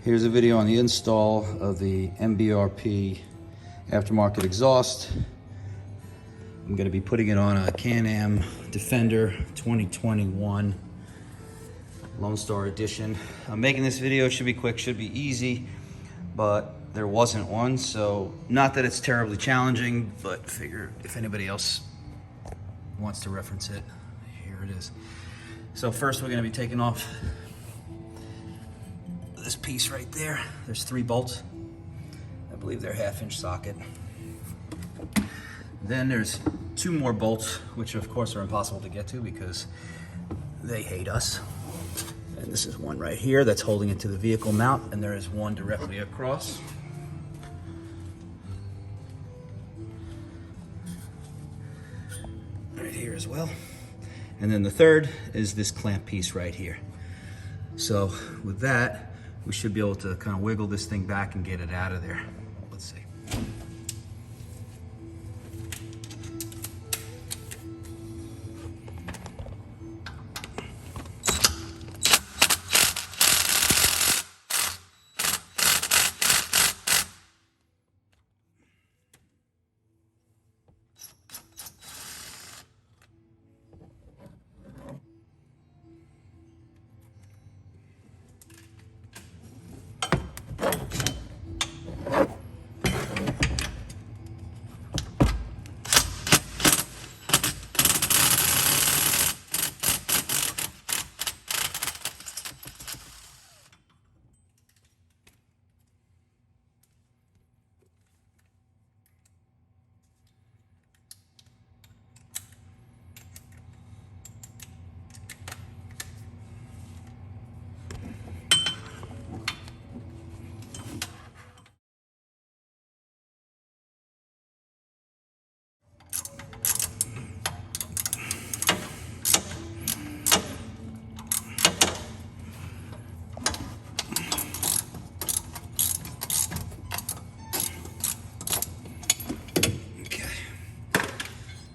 Here's a video on the install of the MBRP aftermarket exhaust. I'm going to be putting it on a Can-Am Defender 2021 Lone Star Edition. I'm making this video, should be quick, should be easy, but there wasn't one, so not that it's terribly challenging, but figure if anybody else wants to reference it, here it is. So first we're going to be taking off this piece right there. There's 3 bolts. I believe they're 1/2-inch socket. Then there's 2 more bolts, which of course are impossible to get to because they hate us. And this is one right here that's holding it to the vehicle mount, and there is one directly across. Right here as well. And then the third is this clamp piece right here. So with that, we should be able to kind of wiggle this thing back and get it out of there. Let's see.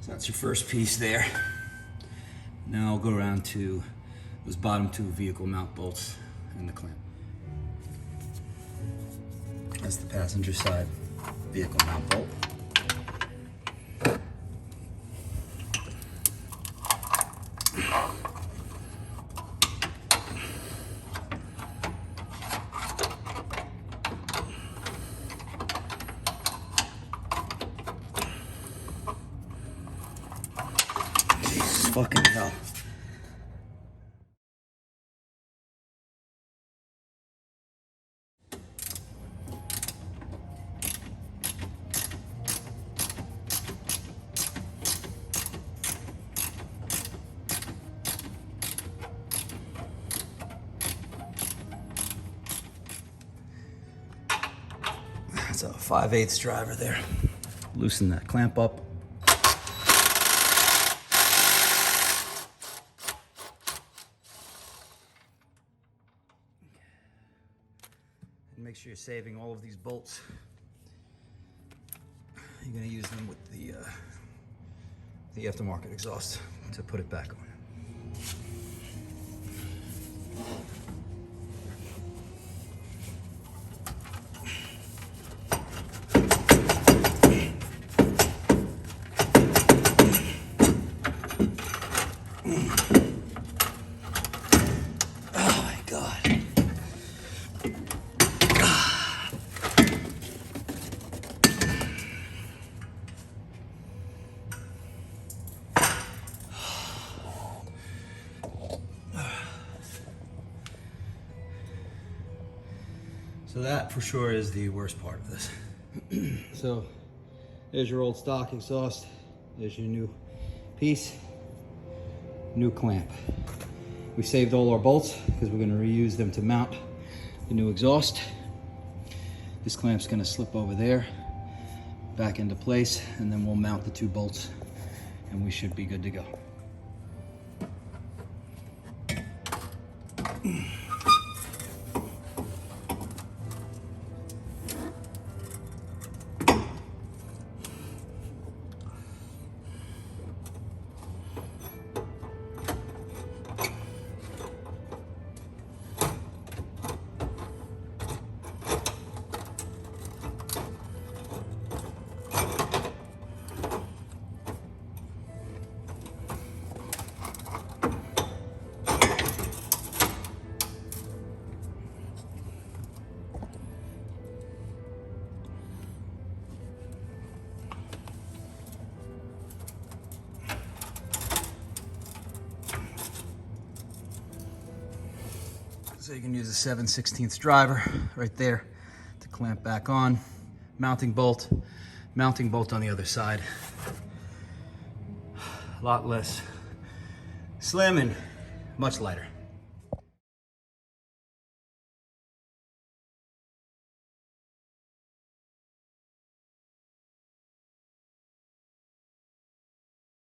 That's your first piece there. Now I'll go around to those bottom 2 vehicle mount bolts and the clamp. That's the passenger side vehicle mount bolt. Fucking hell. That's a 5/8 driver there. Loosen that clamp up. Make sure you're saving all of these bolts. You're going to use them with the aftermarket exhaust to put it back on. Oh my God. So that for sure is the worst part of this. So there's your old stock exhaust. There's your new piece, new clamp. We saved all our bolts because we're going to reuse them to mount the new exhaust. This clamp's going to slip over there, back into place, and then we'll mount the 2 bolts and we should be good to go. So you can use a 7/16 driver right there to clamp back on. Mounting bolt on the other side. A lot less slim and much lighter.